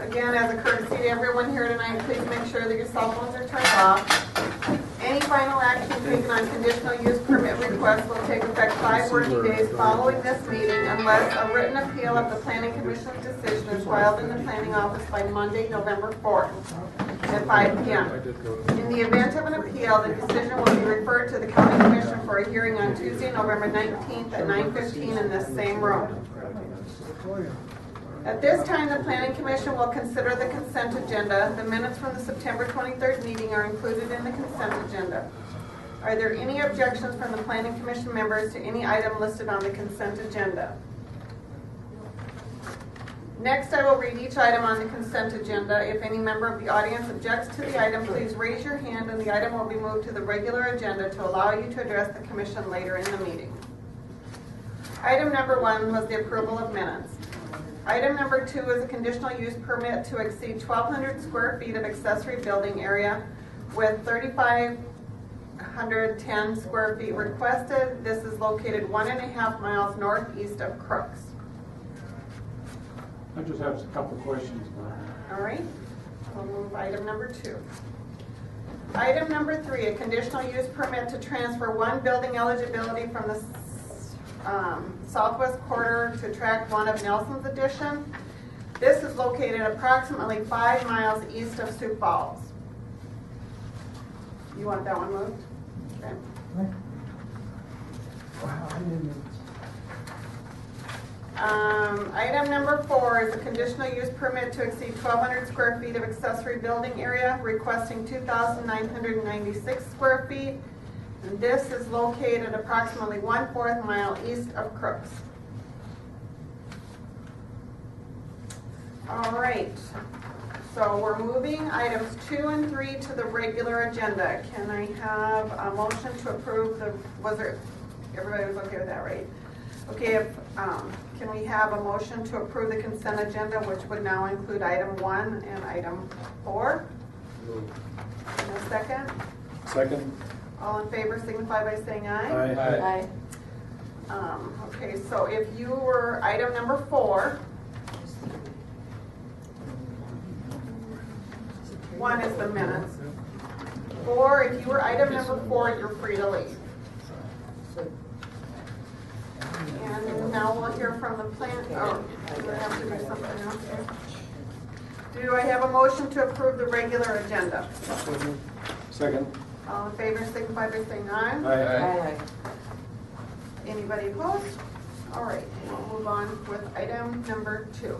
Again, as a courtesy to everyone here tonight, please make sure that your cell phones are turned off. Any final action taken on conditional use permit requests will take effect 5 working days following this meeting unless a written appeal of the Planning Commission's decision is filed in the planning office by Monday, November 4th at 5 p.m. In the event of an appeal, the decision will be referred to the County Commission for a hearing on Tuesday, November 19th at 9:15 in this same room. At this time, the Planning Commission will consider the consent agenda. The minutes from the September 23rd meeting are included in the consent agenda. Are there any objections from the Planning Commission members to any item listed on the consent agenda? Next, I will read each item on the consent agenda. If any member of the audience objects to the item, please raise your hand and the item will be moved to the regular agenda to allow you to address the Commission later in the meeting. Item number 1 was the approval of minutes. Item number 2 is a conditional use permit to exceed 1,200 square feet of accessory building area with 3,510 square feet requested. This is located 1.5 miles northeast of Crooks. I just have a couple questions. All right, we'll move item number 2. Item number 3, a conditional use permit to transfer one building eligibility from the southwest quarter to tract 1 of Nelson's addition. This is located approximately 5 miles east of Sioux Falls. You want that one moved? Okay. Wow, I didn't. Item number 4 is a conditional use permit to exceed 1,200 square feet of accessory building area, requesting 2,996 square feet. And this is located approximately 1/4 mile east of Crooks. All right, so we're moving items 2 and 3 to the regular agenda. Can I have a motion to approve everybody was okay with that, right? Okay, can we have a motion to approve the consent agenda, which would now include item 1 and item 4? And a second? Second. All in favor signify by saying aye. Aye. Okay, so if you were item number 4, 1 is the minutes. 4, if you were item number 4, you're free to leave. And now we'll hear from the plant. Oh, we have to do something else here. Do I have a motion to approve the regular agenda? Second. All in favor signify by saying aye. Aye. Anybody opposed? All right, we'll move on with item number 2.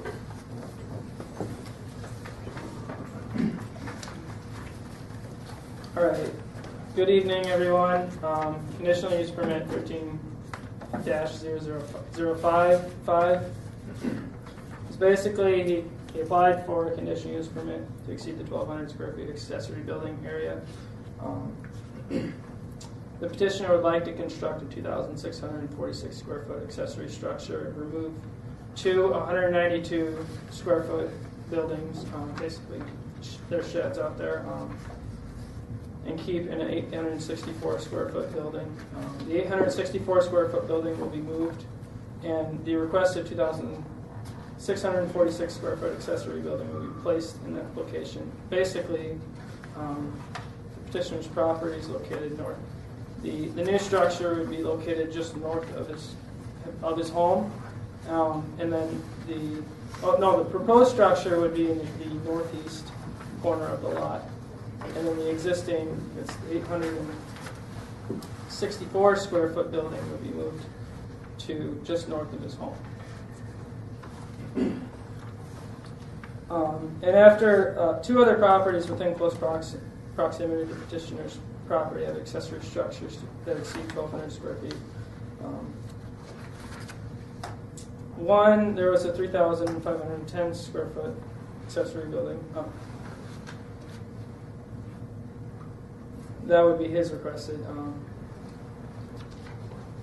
All right. Good evening, everyone. Conditional use permit 13-0055. It's basically he applied for a conditional use permit to exceed the 1,200 square feet accessory building area. The petitioner would like to construct a 2,646 square foot accessory structure and remove 2 192 square foot buildings, basically their sheds out there, and keep an 864 square foot building. The 864 square foot building will be moved, and the requested 2,646 square foot accessory building will be placed in that location. Basically, the petitioner's property is located north. The new structure would be located just north of his home, and then the proposed structure would be in the northeast corner of the lot, and then the existing, it's 864 square foot building would be moved to just north of his home. And after 2 other properties within close proximity to the petitioner's property have accessory structures that exceed 1,200 square feet. One, there was a 3,510 square foot accessory building. That would be his requested.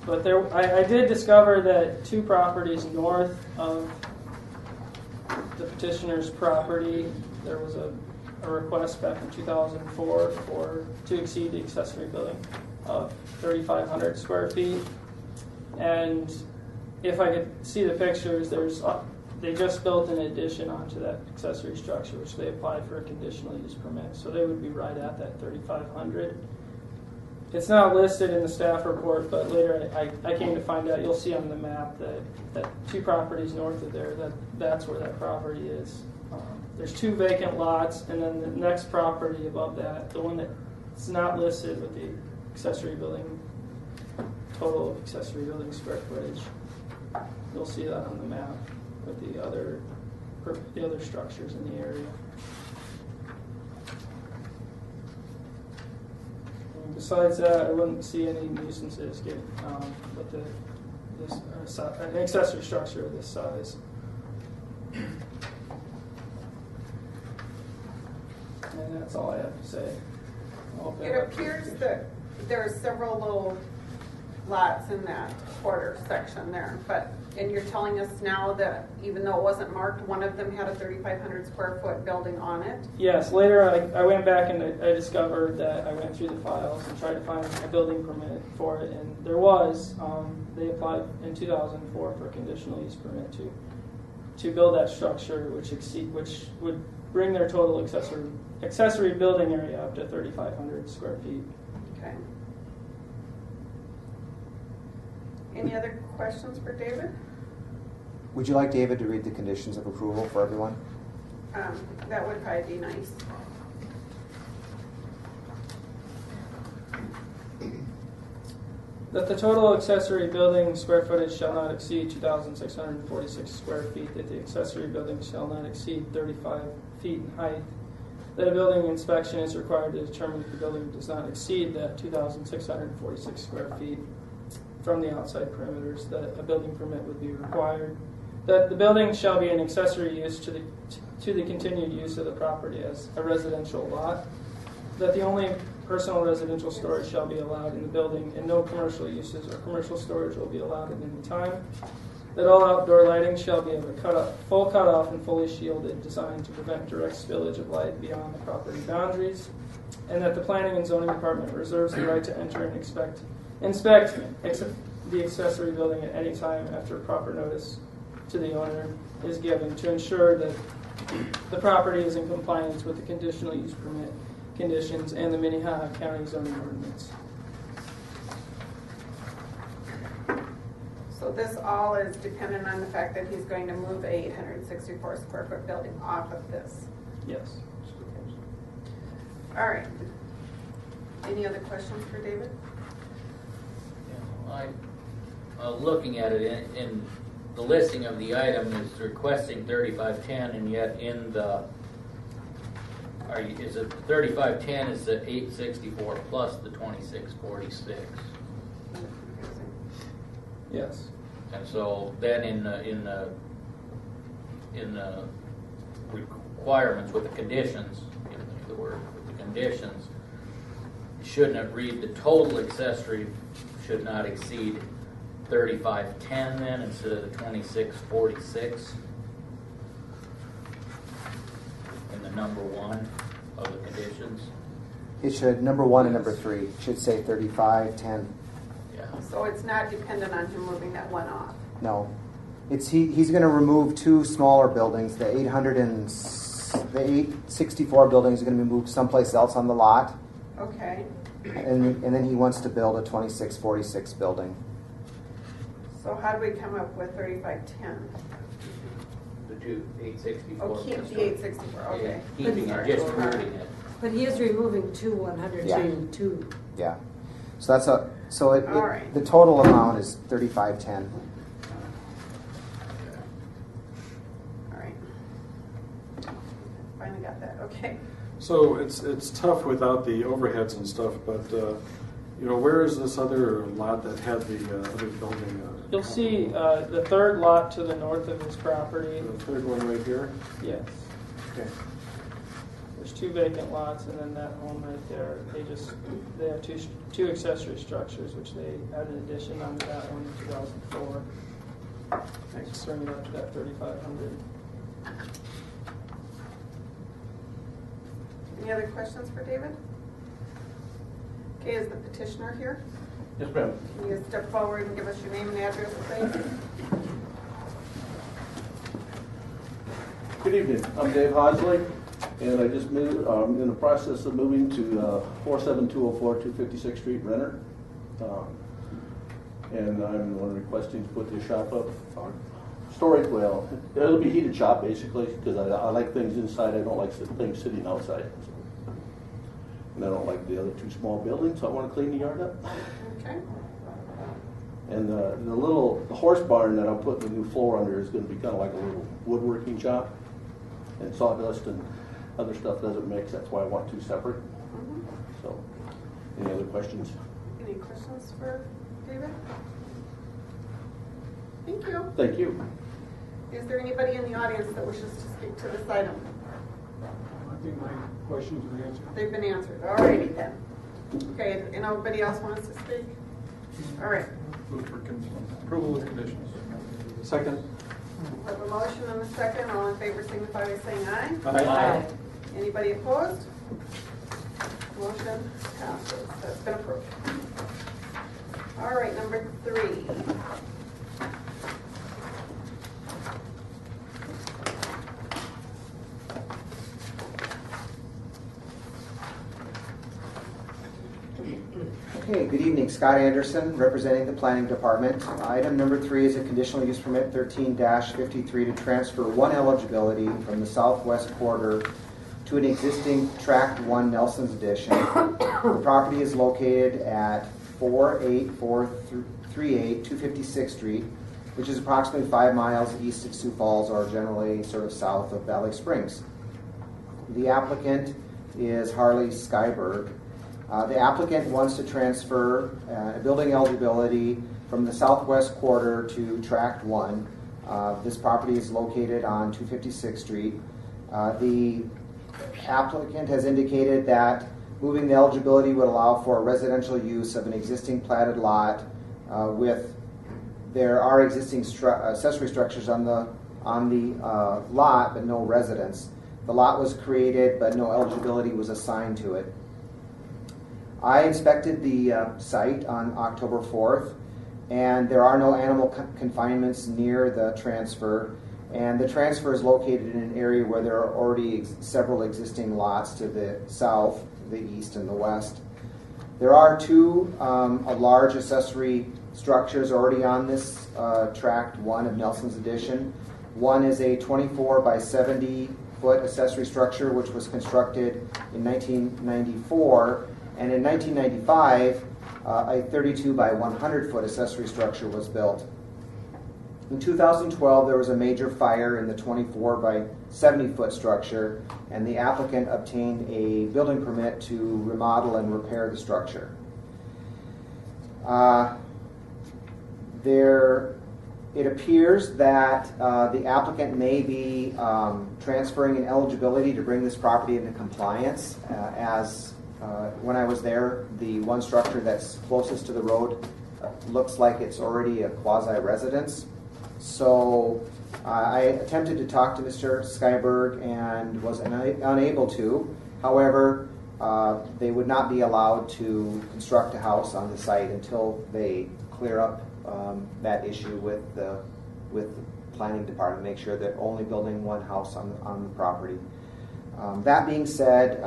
But I did discover that 2 properties north of the petitioner's property, there was a request back in 2004 to exceed the accessory building of 3,500 square feet. And if I could see the pictures, there's they just built an addition onto that accessory structure, which they applied for a conditional use permit. So they would be right at that 3,500. It's not listed in the staff report, but later I came to find out, you'll see on the map that 2 properties north of there, that's where that property is. There's 2 vacant lots, and then the next property above that, the one that's not listed with the accessory building, total accessory building square footage, you'll see that on the map with the other structures in the area. And besides that, I wouldn't see any nuisances getting with an accessory structure of this size. And that's all I have to say. It appears that there are several little lots in that quarter section there, and you're telling us now that even though it wasn't marked, one of them had a 3,500 square foot building on it? Yes, later I went back and I discovered that I went through the files and tried to find a building permit for it, and there was. They applied in 2004 for a conditional use permit to build that structure, which would bring their total accessory building area up to 3,500 square feet. Okay. Any other questions for David? Would you like David to read the conditions of approval for everyone? That would probably be nice. That the total accessory building square footage shall not exceed 2,646 square feet, that the accessory building shall not exceed 35 feet in height, that a building inspection is required to determine if the building does not exceed that 2,646 square feet from the outside perimeters, that a building permit would be required, that the building shall be an accessory use to the continued use of the property as a residential lot, that the only personal residential storage shall be allowed in the building and no commercial uses or commercial storage will be allowed at any time, that all outdoor lighting shall be of a full cutoff and fully shielded, designed to prevent direct spillage of light beyond the property boundaries, and that the Planning and Zoning Department reserves the right to enter and inspect the accessory building at any time after proper notice to the owner is given to ensure that the property is in compliance with the conditional use permit conditions and the Minnehaha County zoning ordinance. So this all is dependent on the fact that he's going to move a 864 square foot building off of this. Yes. All right. Any other questions for David? Looking at it in the listing of the item is requesting 3510, and yet in the is it 3510 is the 864 plus the 2646? Yes. And so then in the requirements with the conditions, the word with the conditions, shouldn't it read the total accessory should not exceed 3510 then instead of the 2646 in the number 1 of the conditions? It should, number 1 and number 3 should say 3510. Yeah. So it's not dependent on him moving that one off? No. He's going to remove 2 smaller buildings. The 864 buildings are going to be moved someplace else on the lot. Okay. And then he wants to build a 2646 building. So how do we come up with 3510? The 864. Oh, keep the 864, okay. Yeah, keeping it, just moving it. But he is removing 2 102. Yeah. So that's All right. the total amount is 3510. All right. Finally got that, okay. So it's tough without the overheads and stuff, but where is this other lot that had the other building? You'll see the third lot to the north of his property. The third one right here? Yes. Okay. There's 2 vacant lots, and then that home right there. They have two accessory structures, which they had an addition onto that one in 2004. Just bring it up to that 3,500. Any other questions for David? Okay, is the petitioner here? Yes, ma'am. Can you step forward and give us your name and address, please? Good evening. I'm Dave Hodgley, and I just moved. I'm in the process of moving to 47204 256th Street, Renner, and I'm the one requesting to put this shop up. Storage, well, it'll be heated shop basically, because I like things inside. I don't like things sitting outside. And I don't like the other two small buildings, so I want to clean the yard up. Okay. And the horse barn that I'm putting the new floor under is going to be kind of like a little woodworking shop. And sawdust and other stuff doesn't mix. That's why I want two separate. Mhm. So, any other questions? Any questions for David? Thank you. Thank you. Is there anybody in the audience that wishes to speak to this item? I think my questions were answered. They've been answered. All righty then. Okay, and nobody else wants to speak? All right. Move for approval with conditions. Second. We have a motion and a second. All in favor signify by saying aye. Aye. Anybody opposed? Motion passes. That's been approved. All right, number 3. Okay, good evening. Scott Anderson, representing the Planning Department. Item number 3 is a conditional use permit 13-53 to transfer one eligibility from the southwest quarter to an existing Tract 1 Nelson's Addition. The property is located at 48438 256th Street, which is approximately 5 miles east of Sioux Falls, or generally sort of south of Valley Springs. The applicant is Harley Skyberg. The applicant wants to transfer building eligibility from the southwest quarter to Tract 1. This property is located on 256th Street. The applicant has indicated that moving the eligibility would allow for residential use of an existing platted lot there are existing accessory structures on the lot, but no residence. The lot was created, but no eligibility was assigned to it. I inspected the site on October 4th, and there are no animal confinements near the transfer, and the transfer is located in an area where there are already several existing lots to the south, the east, and the west. There are two large accessory structures already on this Tract 1 of Nelson's Addition. One is a 24 by 70 foot accessory structure, which was constructed in 1994. And in 1995, a 32 by 100 foot accessory structure was built. In 2012, there was a major fire in the 24 by 70 foot structure, and the applicant obtained a building permit to remodel and repair the structure. It appears that the applicant may be transferring an eligibility to bring this property into compliance. When I was there, the one structure that's closest to the road looks like it's already a quasi-residence. So I attempted to talk to Mr. Skyberg and was unable to. However, they would not be allowed to construct a house on the site until they clear up that issue with the planning department, make sure they're only building one house on the property. That being said,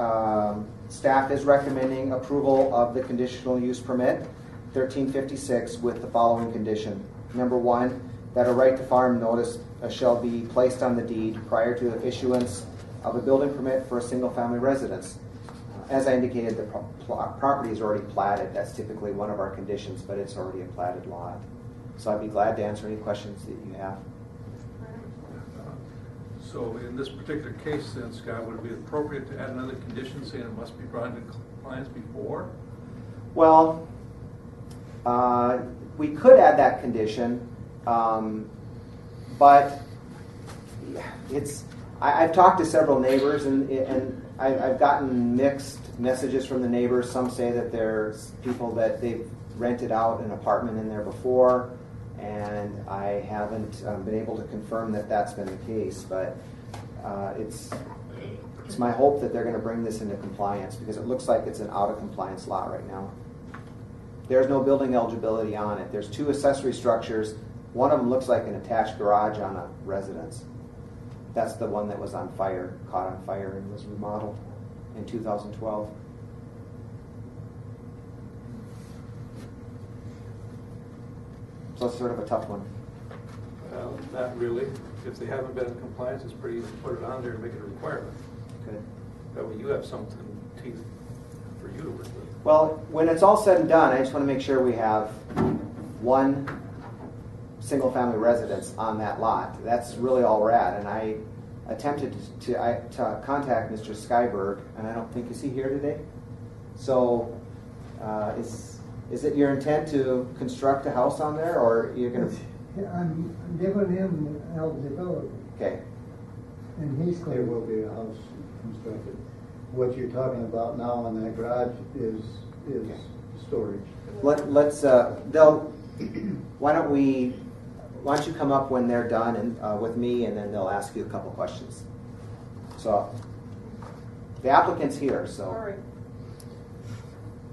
staff is recommending approval of the conditional use permit 1356 with the following condition. Number 1, that a right to farm notice shall be placed on the deed prior to the issuance of a building permit for a single family residence. As I indicated, the property is already platted. That's typically one of our conditions, but it's already a platted lot. So I'd be glad to answer any questions that you have. So in this particular case then, Scott, would it be appropriate to add another condition saying it must be brought into compliance before? Well, we could add that condition, but I've talked to several neighbors, and I've gotten mixed messages from the neighbors. Some say that there's people that they've rented out an apartment in there before, and I haven't been able to confirm that that's been the case, but it's my hope that they're going to bring this into compliance, because it looks like it's an out of compliance lot right now. There's no building eligibility on it. There's 2 accessory structures. One of them looks like an attached garage on a residence. That's the one that was on fire, caught on fire and was remodeled in 2012. So it's sort of a tough one. Well, not really. If they haven't been in compliance, it's pretty easy to put it on there and make it a requirement. Good. That way you have something teeth for you to work with. Well, when it's all said and done, I just want to make sure we have one single-family residence on that lot. That's really all we're at. And I attempted to contact Mr. Skyberg, and I don't think, is he here today? So is it your intent to construct a house on there, or you're going to? I'm giving him eligibility, Okay. and he's There clear. will be a house constructed. What you're talking about now in that garage is Okay. storage. Let's why don't you come up when they're done and with me, and then they'll ask you a couple questions. So the applicant's here, so. All right.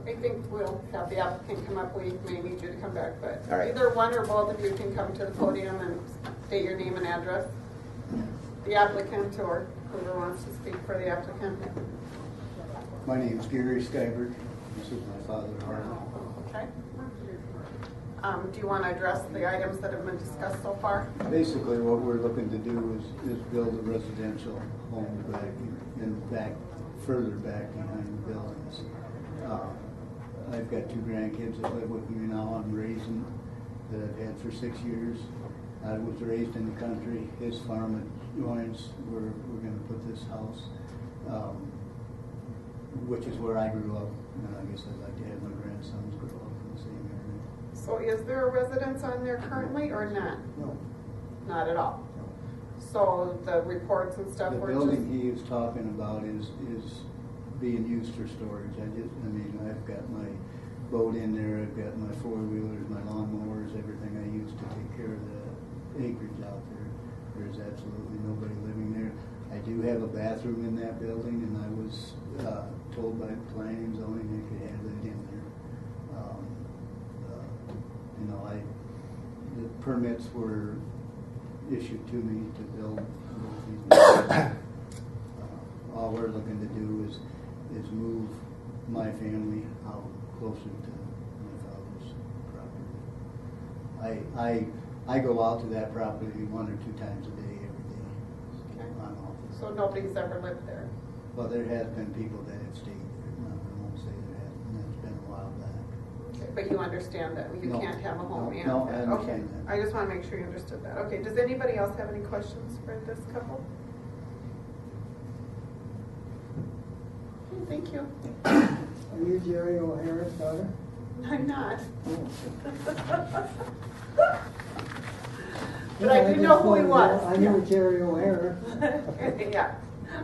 I think we'll have the applicant come up. We may need you to come back, but All right. either one or both of you can come to the podium and state your name and address. The applicant or whoever wants to speak for the applicant. My name is Gary Skyberg. This is my father, Harlan. Okay. Do you want to address the items that have been discussed so far? Basically, what we're looking to do is build a residential home further back behind the buildings. I've got 2 grandkids that live with me now. I'm raising that I've had for 6 years. I was raised in the country. His farm at Joins, we're going to put this house, which is where I grew up. And I guess I'd like to have my grandsons grow up in the same area. So is there a residence on there currently or not? No. Not at all. So the reports and stuff The were building just. he is talking about is being used for storage. I've got my boat in there, I've got my 4-wheelers, my lawnmowers, everything I use to take care of the acreage out there. There's absolutely nobody living there. I do have a bathroom in that building, and I was told by planning and zoning they could have that in there. The permits were issued to me to build both these buildings. All we're looking to do is move my family out closer to my father's property. I go out to that property 1 or 2 times a day, every day. Okay. On office. So nobody's ever lived there. Well, there has been people that have stayed there. No, I won't say there hasn't. That's been a while back. Okay, but you understand that you No. can't have a home and No, I that. understand Okay. that. I just want to make sure you understood that. Okay, does anybody else have any questions for this couple? Okay, thank you. Are you Jerry O'Hara's daughter? I'm not. But I do know who he was. I know Jerry O'Hara. Yeah,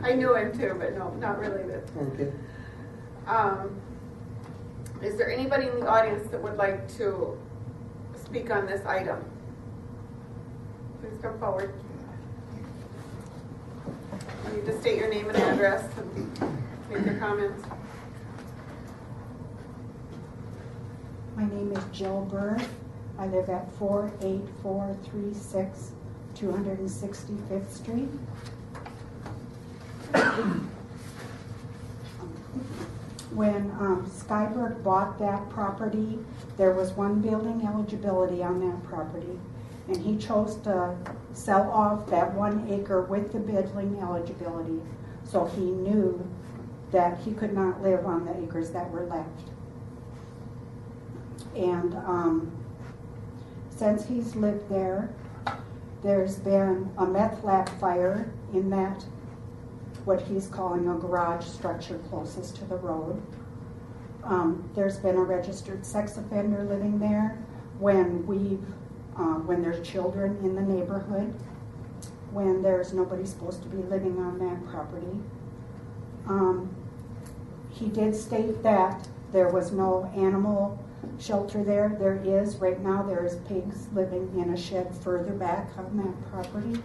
I knew him too, but no, not related. Okay. Is there anybody in the audience that would like to speak on this item? Please come forward. You need to state your name and address and make your comments. My name is Jill Byrne. I live at 48436 265th Street. When Skyberg bought that property, there was 1 building eligibility on that property, and he chose to sell off that 1 acre with the building eligibility, so he knew that he could not live on the acres that were left. And since he's lived there, there's been a meth lab fire in that, what he's calling a garage structure closest to the road. There's been a registered sex offender living there when there's children in the neighborhood, when there's nobody supposed to be living on that property. He did state that there was no animal shelter there. There is, right now, there is pigs living in a shed further back on that property.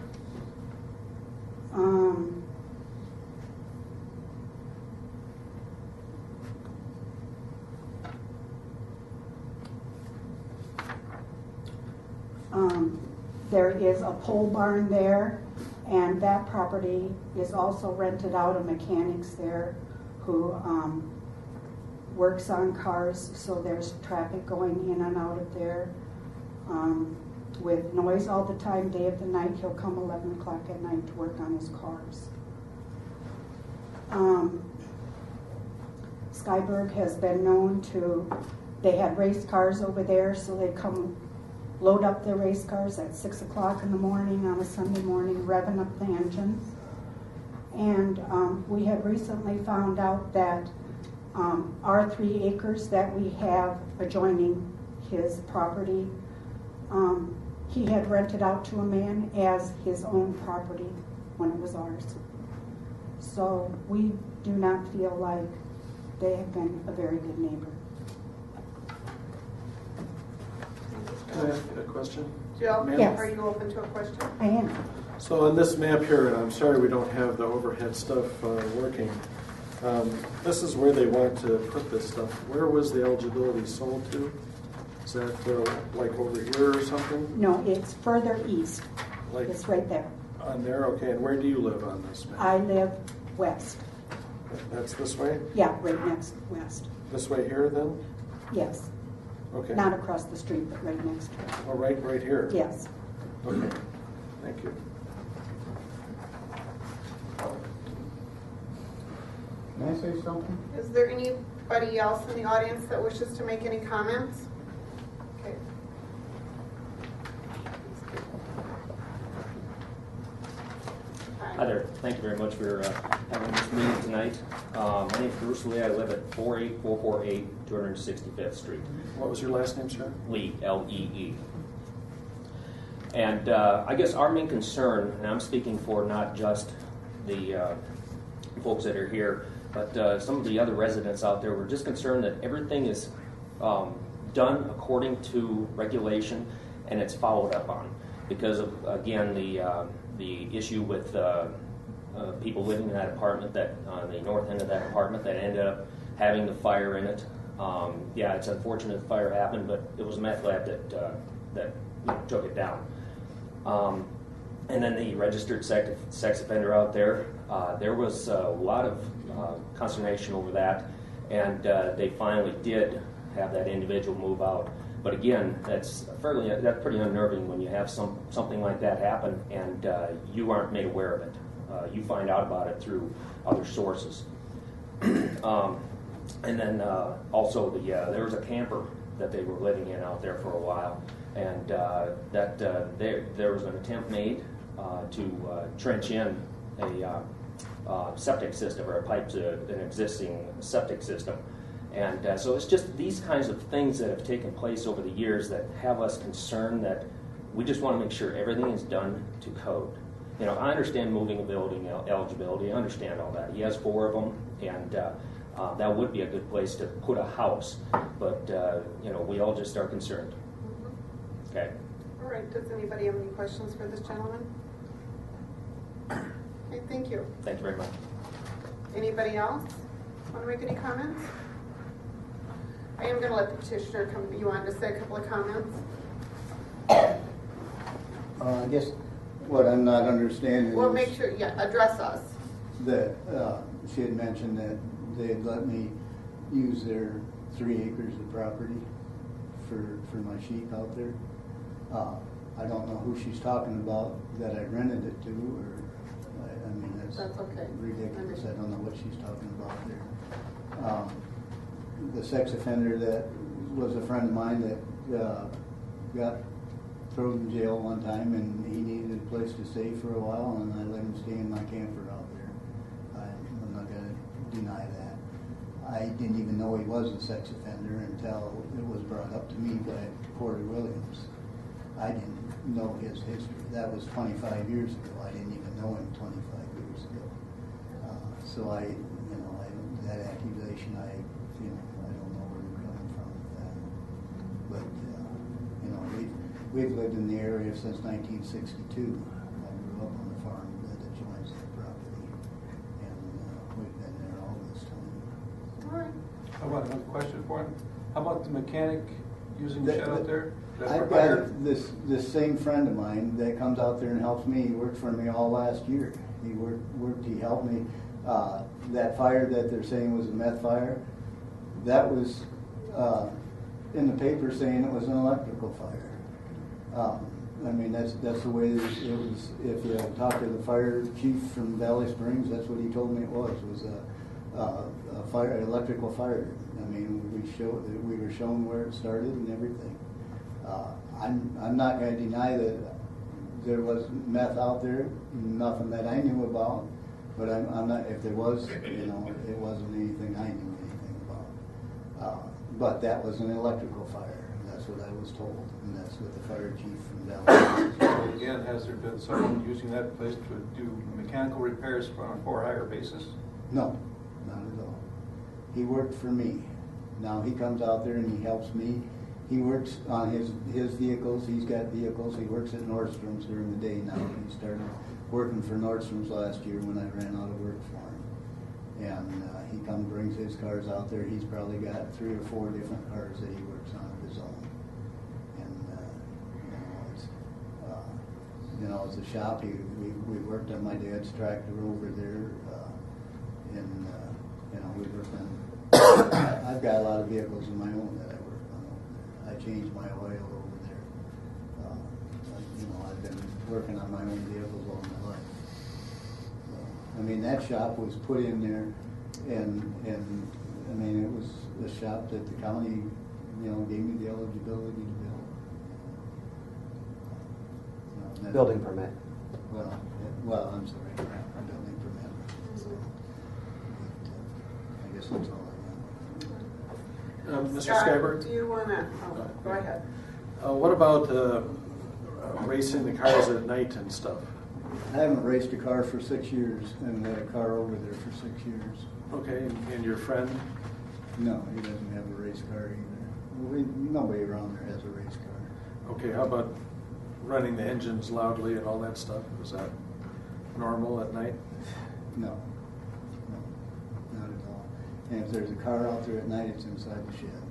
There is a pole barn there. And that property is also rented out of mechanics there who works on cars, so there's traffic going in and out of there. With noise all the time, day of the night, he'll come 11 o'clock at night to work on his cars. Skyberg has been known to, they had race cars over there, so they'd come load up their race cars at 6 o'clock in the morning on a Sunday morning, revving up the engines. And we had recently found out that our 3 acres that we have adjoining his property, he had rented out to a man as his own property when it was ours. So we do not feel like they have been a very good neighbor. Can I ask a question? Jill, Ma'am? Yes. are you open to a question? I am. So on this map here, and I'm sorry we don't have the overhead stuff working, this is where they want to put this stuff. Where was the eligibility sold to? Is that like over here or something? No, it's further east. Like It's right there. on there? Okay, and where do you live on this map? I live west. That's this way? Yeah, right next west. This way here then? Yes. Okay. Not across the street, but right next to it. Oh, right here? Yes. Okay, thank you. Can I say something? Is there anybody else in the audience that wishes to make any comments? Okay. Hi there. Thank you very much for having this meeting tonight. My name is Bruce Lee. I live at 48448 265th Street. What was your last name, sir? Lee, L-E-E. And I guess our main concern, and I'm speaking for not just the folks that are here, but some of the other residents out there, we're just concerned that everything is done according to regulation and it's followed up on. Because of, again, the issue with people living in that apartment, that on the north end of that apartment, that ended up having the fire in it. Yeah, it's unfortunate the fire happened, but it was a meth lab that took it down. And then the registered sex offender out there, there was a lot of consternation over that, and they finally did have that individual move out. But again, that's pretty unnerving when you have something like that happen and you aren't made aware of it. You find out about it through other sources. And then also there was a camper that they were living in out there for a while, and there was an attempt made to trench in a septic system or a pipe to an existing septic system. And so it's just these kinds of things that have taken place over the years that have us concerned that we just want to make sure everything is done to code. You know, I understand moving a building eligibility. I understand all that. He has 4 of them, and that would be a good place to put a house. But, you know, we all just are concerned. Okay. All right, does anybody have any questions for this gentleman? Okay, thank you. Thank you very much. Anybody else want to make any comments? I am going to let the petitioner come. You wanted to say a couple of comments? I guess what I'm not understanding Well, is make sure, yeah, address us. that she had mentioned that they had let me use their 3 acres of property for my sheep out there. I don't know who she's talking about that I rented it to, or I mean that's okay. ridiculous. I don't know what she's talking about there. The sex offender that was a friend of mine that got thrown in jail one time, and he needed a place to stay for a while, and I let him stay in my camper out there. I'm not going to deny that. I didn't even know he was a sex offender until it was brought up to me by Porter Williams. I didn't know his history. That was 25 years ago. I didn't even know him 25 years ago. So that accusation, I don't know where they're coming from with that. But, we've lived in the area since 1962. I grew up on the farm that adjoins the property, and we've been there all this time. All right. How about another question for him? How about the mechanic using the shed out there? Is that I've for hire? got this same friend of mine that comes out there and helps me. He worked for me all last year. He helped me. That fire that they're saying was a meth fire, that was in the paper saying it was an electrical fire. I mean, that's the way it was. If you talk to the fire chief from Valley Springs, that's what he told me it was a fire, electrical fire. I mean, we were shown where it started and everything. I'm not going to deny that there was meth out there, nothing that I knew about, but I'm not. If there was, it wasn't anything I knew anything about. But that was an electrical fire. That's what I was told, and that's what the fire chief from Dallas. So again, has there been someone using that place to do mechanical repairs on a for-hire basis? No, not at all. He worked for me. Now he comes out there and he helps me. He works on his vehicles. He's got vehicles. He works at Nordstrom's during the day now. He started working for Nordstrom's last year when I ran out of work for him. And he brings his cars out there. He's probably got 3 or 4 different cars that he works on of his own. And it's a shop. We worked on my dad's tractor over there, and we worked on. I've got a lot of vehicles of my own that I work on over there. I changed my oil over there. I've been working on my own vehicles all my life. So, I mean, that shop was put in there, and I mean, it was the shop that the county, gave me the eligibility to build. Building permit. Well, I'm sorry, a building permit. So, I guess that's all I got. Mr. Scott, Skyberg? do you want to, go ahead. What about racing the cars at night and stuff? I haven't raced a car for 6 years, and had a car over there for 6 years. Okay, and your friend? No, he doesn't have a race car either. Nobody around there has a race car. Okay, how about running the engines loudly and all that stuff? Is that normal at night? No, not at all. And if there's a car out there at night, it's inside the shed.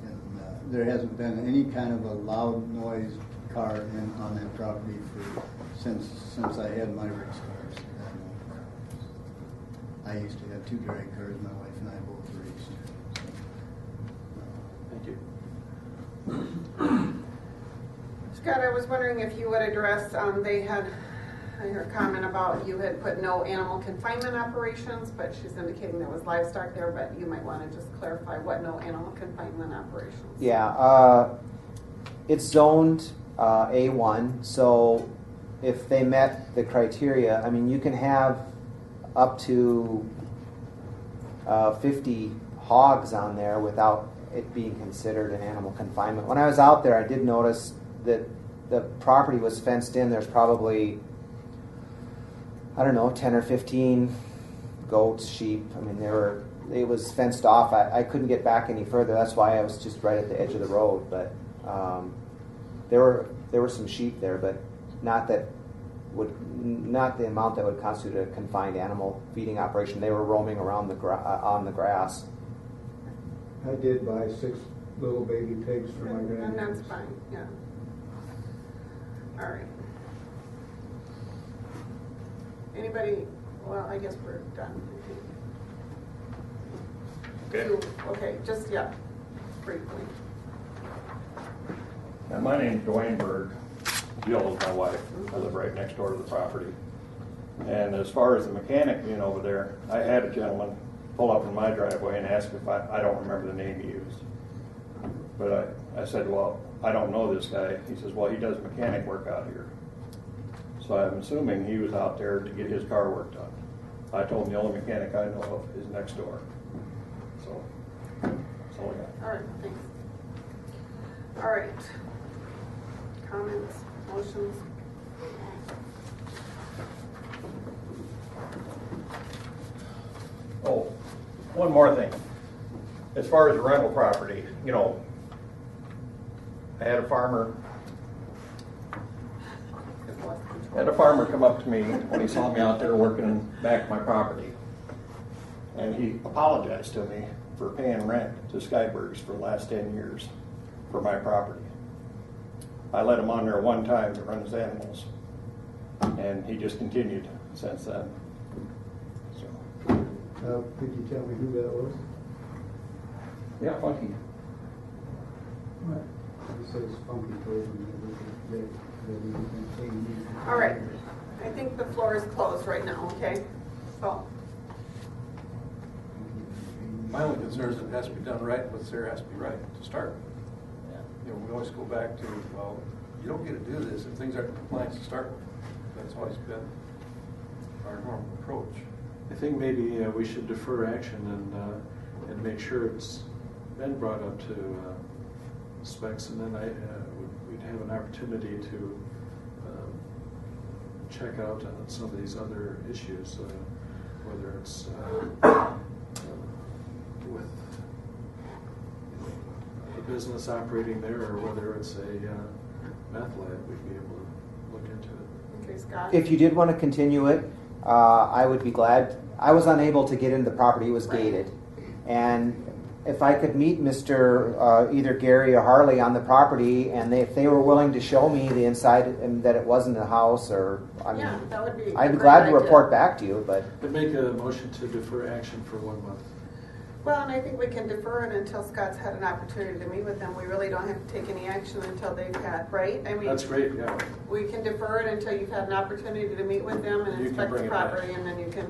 And there hasn't been any kind of a loud noise car on that property since I had my race cars. I used to have 2 drag cars. My wife and I both raced. Thank you. Scott, I was wondering if you would address, they had, I heard a comment about you had put no animal confinement operations, but she's indicating there was livestock there, but you might want to just clarify what no animal confinement operations. Yeah, it's zoned A1, so if they met the criteria, I mean, you can have up to 50 hogs on there without it being considered an animal confinement. When I was out there, I did notice that the property was fenced in. There's probably, 10 or 15 goats, sheep. I mean, it was fenced off. I couldn't get back any further. That's why I was just right at the edge of the road. But there were some sheep there, but not the amount that would constitute a confined animal feeding operation. They were roaming around on the grass. I did buy 6 little baby pigs for my And granddad. that's fine, yeah. All right. Anybody, well, I guess we're done. Okay. Okay, just, yeah, briefly. Now, my name's Dwayne Berg. Jill is my wife. I live right next door to the property. And as far as the mechanic being over there, I had a gentleman pull up in my driveway and ask if I don't remember the name he used. But I said, well, I don't know this guy. He says, well, he does mechanic work out here. So I'm assuming he was out there to get his car work done. I told him the only mechanic I know of is next door. So that's all I got. All right, thanks. All right. Comments, motions? Oh, one more thing. As far as the rental property, I had a farmer come up to me when he saw me out there working back my property. And he apologized to me for paying rent to Skybergs for the last 10 years. for my property. I let him on there one time to run his animals, and he just continued since then. So, Could you tell me who that was? yeah, Funky. What? He says Funky told him that he can clean. All right. I think the floor is closed right now, okay? So, My only concern is it has to be done right, what's there has to be right to start. Yeah. You know, we always go back to, well, you don't get to do this if things aren't in compliance to start with. That's always been our normal approach. I think maybe we should defer action and make sure it's been brought up to specs, and then we'd have an opportunity to check out on some of these other issues, whether it's with a business operating there or whether it's a meth lab. We'd be able to look into it. okay, Scott? If you did want to continue it, I would be glad. I was unable to get into the property, it was gated. And if I could meet Mr. Either Gary or Harley on the property, and if they were willing to show me the inside and that it wasn't a house, or, I mean, Yeah, that would be. I'd be a glad great to idea. report back to you, but I'd make a motion to defer action for 1 month. Well, and I think we can defer it until Scott's had an opportunity to meet with them. We really don't have to take any action until they've had, right? I mean, That's great, yeah. we can defer it until you've had an opportunity to meet with them and You can inspect the bring it back. property, and then you can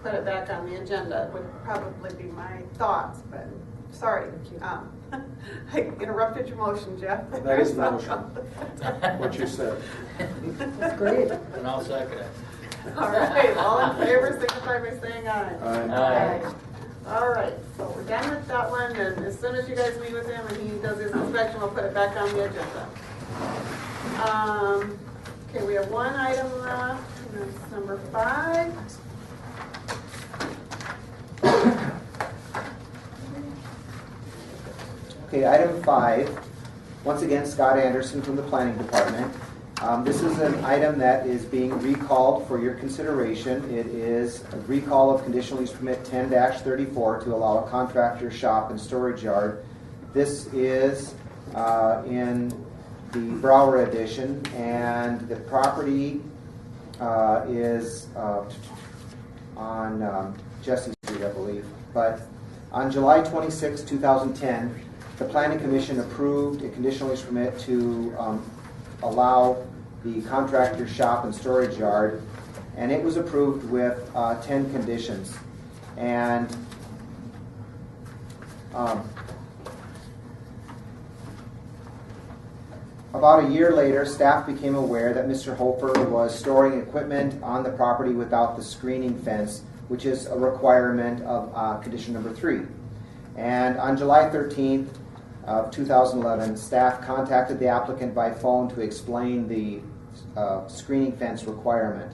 put it back on the agenda, would probably be my thoughts, but, sorry. I interrupted your motion, Jeff. That is the motion. What you said. That's great. And I'll second it. All right, all in favor, signify by saying aye. Aye. All right, so we're done with that one, and as soon as you guys meet with him and he does his inspection, we'll put it back on the agenda. Okay, we have one item left, and that's number 5. okay, item 5, once again, Scott Anderson from the Planning Department. This is an item that is being recalled for your consideration. It is a recall of conditional use permit 10-34 to allow a contractor shop and storage yard. This is in the Brower edition, and the property is on Jesse Street, I believe. But on July 26, 2010, the Planning Commission approved a conditional use permit to allow the contractor shop and storage yard, and it was approved with 10 conditions. And about a year later, staff became aware that Mr. Hofer was storing equipment on the property without the screening fence, which is a requirement of condition number 3. And on July 13th of 2011, staff contacted the applicant by phone to explain the screening fence requirement.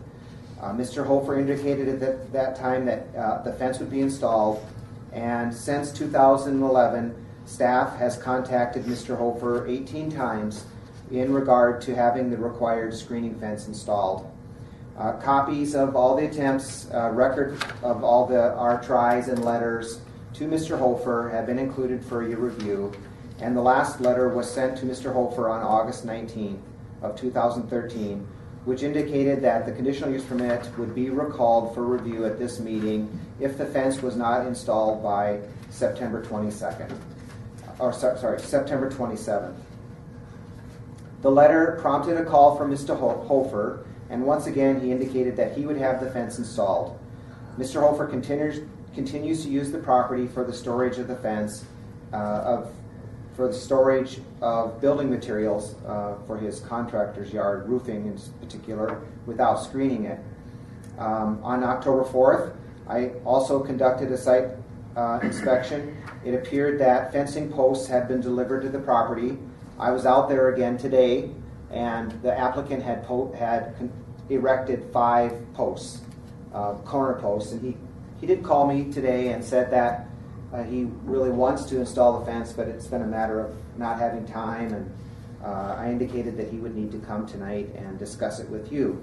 Mr. Hofer indicated at that time that the fence would be installed, and since 2011, staff has contacted Mr. Hofer 18 times in regard to having the required screening fence installed. Copies of all the attempts, record of all our tries and letters to Mr. Hofer have been included for your review, and the last letter was sent to Mr. Hofer on August 19th of 2013, which indicated that the conditional use permit would be recalled for review at this meeting if the fence was not installed by September 22nd, or sorry, September 27th. The letter prompted a call from Mr. Hofer, and once again he indicated that he would have the fence installed. Mr. Hofer continues to use the property for the storage of the fence, for the storage of building materials for his contractor's yard, roofing in particular, without screening it. On October 4th, I also conducted a site inspection. It appeared that fencing posts had been delivered to the property. I was out there again today, and the applicant had erected 5 posts, corner posts, and he did call me today and said that he really wants to install the fence, but it's been a matter of not having time, and I indicated that he would need to come tonight and discuss it with you.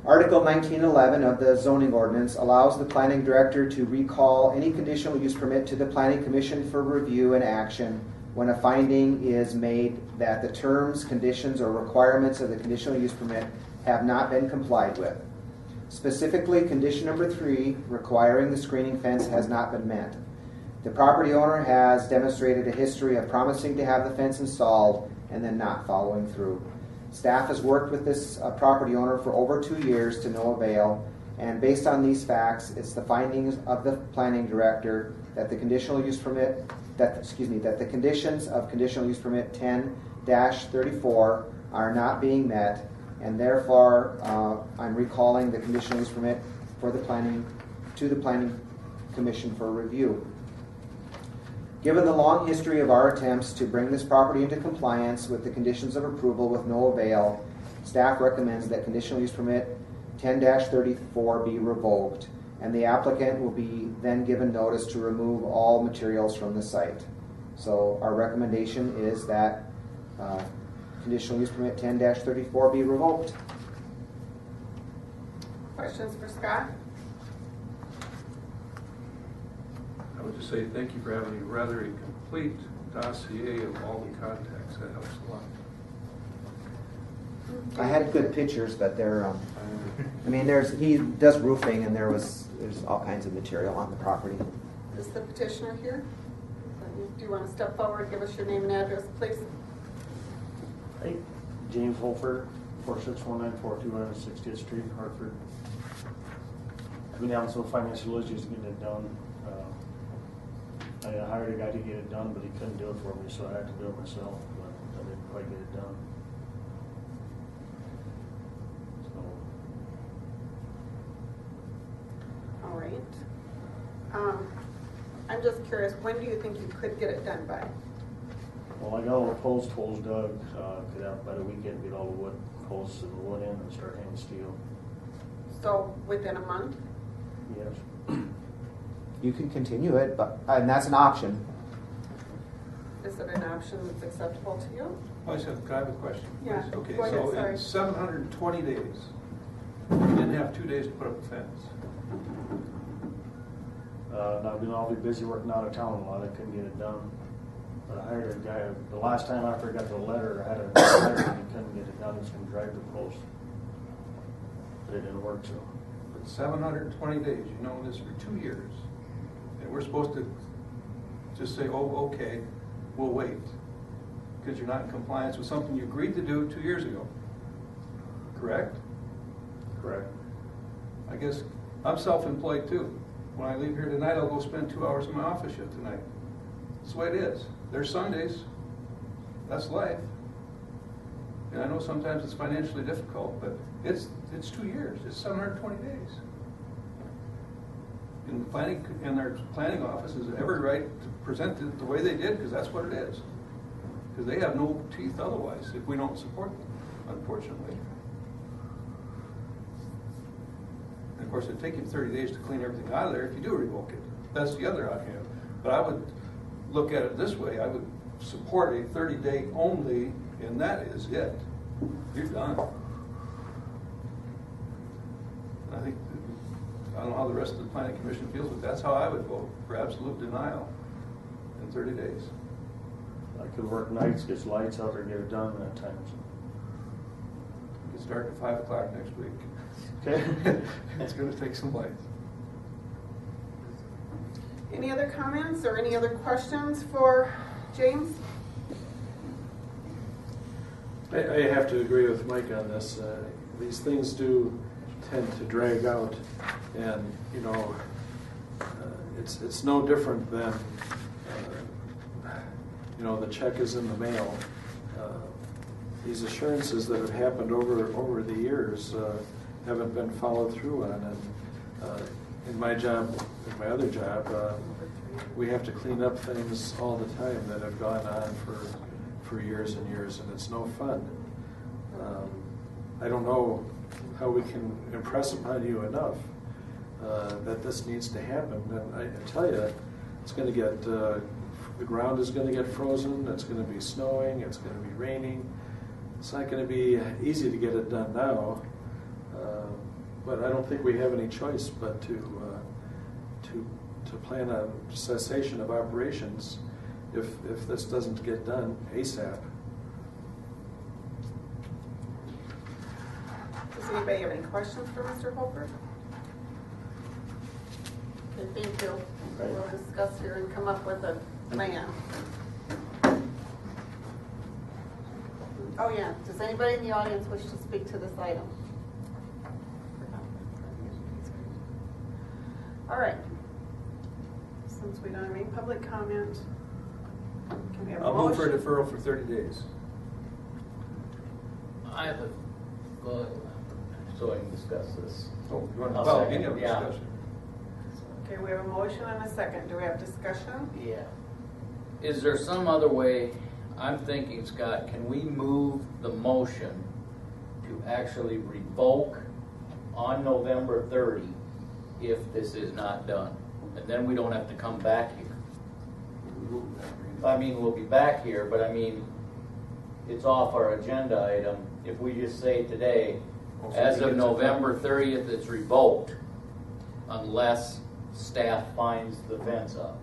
Article 1911 of the zoning ordinance allows the planning director to recall any conditional use permit to the planning commission for review and action when a finding is made that the terms, conditions, or requirements of the conditional use permit have not been complied with. Specifically, condition number 3, requiring the screening fence, has not been met. The property owner has demonstrated a history of promising to have the fence installed and then not following through. Staff has worked with this property owner for over 2 years to no avail, and based on these facts, it's the findings of the planning director that the conditional use permit, that the conditions of conditional use permit 10-34 are not being met, and therefore I'm recalling the conditional use permit for the planning commission for review. Given the long history of our attempts to bring this property into compliance with the conditions of approval with no avail, staff recommends that conditional use permit 10-34 be revoked, and the applicant will be then given notice to remove all materials from the site. So our recommendation is that conditional use permit 10-34 be revoked. Questions for Scott? I would just say thank you for having a rather a complete dossier of all the contacts. That helps a lot. I had good pictures, but they're, I mean, he does roofing, and there's all kinds of material on the property. Is the petitioner here? Do you want to step forward, give us your name and address, please? Hey, James Holford, 46194 260th Street, Hartford. I've been having some financial issues getting it done. I hired a guy to get it done, but he couldn't do it for me, so I had to do it myself, but I didn't quite get it done. All right. I'm just curious, when do you think you could get it done by? Well, I got all the post holes dug, could have by the weekend get all the wood posts and the wood in and start hanging steel. So within a month? Yes. You can continue it, and that's an option. Is it an option that's acceptable to you? I have a question? Yeah, Please? Okay, go ahead, so sorry. in 720 days, you didn't have 2 days to put up a fence. I've been awfully busy working out of town a lot. I couldn't get it done. But I hired a guy. The last time after I got the letter, I had a letter and he couldn't get it done. He was going to drive the post. But it didn't work, so. But 720 days, you know this for 2 years. And we're supposed to just say, oh, okay, we'll wait. Because you're not in compliance with something you agreed to do 2 years ago. Correct? Correct. I guess I'm self-employed too. When I leave here tonight, I'll go spend 2 hours in my office shift tonight. That's the way it is. There's Sundays. That's life. And I know sometimes it's financially difficult, but it's 2 years. It's 720 days. And their planning office has every right to present it the way they did, because that's what it is. Because they have no teeth otherwise if we don't support them, unfortunately. And of course, it'd take you 30 days to clean everything out of there if you do revoke it. That's the other option. But I would look at it this way. I would support a 30-day only, and that is it. You're done. I think, I don't know how the rest of the planning commission feels, but that's how I would vote, for absolute denial in 30 days. I could work nights, get lights out there, get it done at times. You can start at 5 o'clock next week. Okay. It's going to take some lights. Any other comments or any other questions for James? I have to agree with Mike on this. These things do tend to drag out, and you know, it's no different than you know, the check is in the mail. These assurances that have happened over the years haven't been followed through on, and in my job, in my other job, we have to clean up things all the time that have gone on for years and years, and it's no fun. I don't know how we can impress upon you enough that this needs to happen. And I tell you, it's going to get, the ground is going to get frozen, it's going to be snowing, it's going to be raining. It's not going to be easy to get it done now, but I don't think we have any choice but to plan on cessation of operations if this doesn't get done ASAP. Does anybody have any questions for Mr. Holford? Okay, thank you. We'll discuss here and come up with a plan. Oh yeah, does anybody in the audience wish to speak to this item? All right. Since we don't have any public comment, can we have a I'll move for a motion? deferral for 30 days. I have a, well, so I can discuss this. Oh, you want to, I'll well, second, any other yeah. discussion? Okay, we have a motion and a second. Do we have discussion? Yeah. Is there some other way, I'm thinking, Scott, can we move the motion to actually revoke on November 30 if this is not done? And then we don't have to come back here. I mean, we'll be back here, but I mean, it's off our agenda item. If we just say today, as of November 30th, it's revoked unless staff finds the fence up.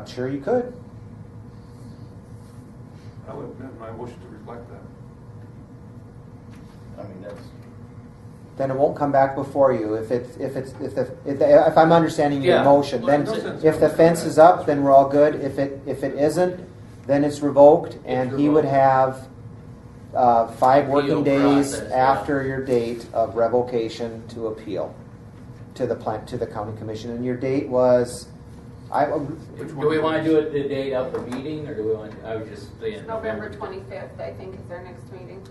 Sure you could. I would amend my motion to reflect that. I mean, that's, Then it won't come back before you. If I'm understanding your Yeah. motion, then No sense. if the fence is up, then we're all good. If it isn't, then it's revoked, and he would have 5 working Appeal days process, yeah. after your date of revocation to appeal to the county commission. And your date was, do we want to do it the date of the meeting, or do we want, I was just saying. November 25th, I think, is our next meeting.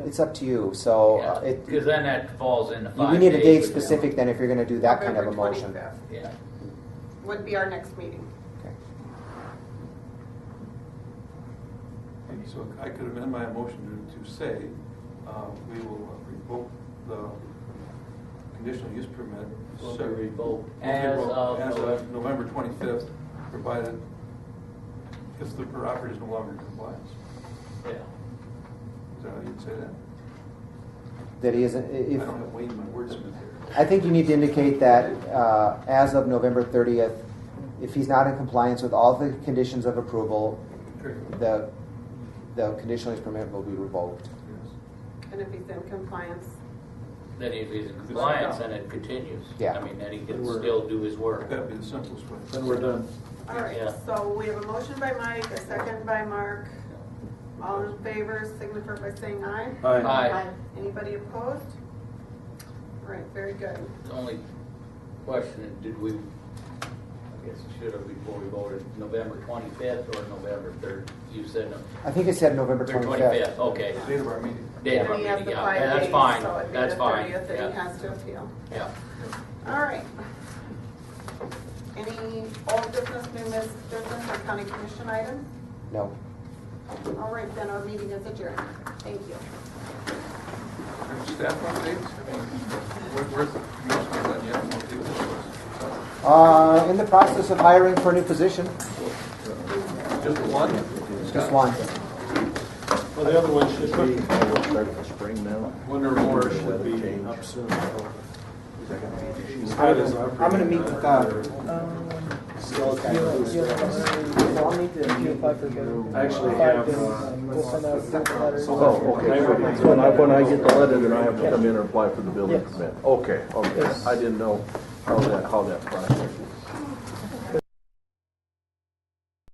It's up to you. So Because then that falls into 5 days. we need a date with them. specific then if you're going to do that kind of a November motion. 25th Yeah. would be our next meeting. Okay. So I could amend my motion to say, we will revoke the conditional use permit. Will be revoked As as of November 25th, provided if the property is no longer in compliance. Yeah. Is that how you'd say that? That he isn't. I If, don't have Wayne, my wordsmith here. I think you need to indicate that as of November 30th, if he's not in compliance with all the conditions of approval, the conditional use permit will be revoked. And if he's in compliance, Then if he's in compliance, then it continues. Yeah. I mean, then he can still do his work. That'd be the simplest way. Then we're done. all right, Yeah. so we have a motion by Mike, a second by Mark. All in favor, signify by saying aye. Aye. Aye. Anybody opposed? All right, very good. The only question, did we, I guess it should have before we voted, November 25th or November 3rd? You said no. I think it said November 25th. Okay. The date of our meeting. Date of our And he has meeting, the yeah. 5 Yeah, days, that's fine. so it'd be That's the fine. 30th that he Yeah. has to appeal. Yeah. All right. Any old business, new business, or county commission items? No. All right, then our meeting is adjourned. Thank you. Staff updates? I mean, where's the commission on yet? What deal this was? In the process of hiring for a new position. Just one? Just one. Well, the other one should be, Start the spring now. one or more should be up soon. Scott is our I'm going to meet with still kind I'll of need to apply for I actually have, We'll send out different letters. Oh, okay. So when I get the letter, then I have to come in and apply for the building permit? Okay, okay. I didn't know how that process is.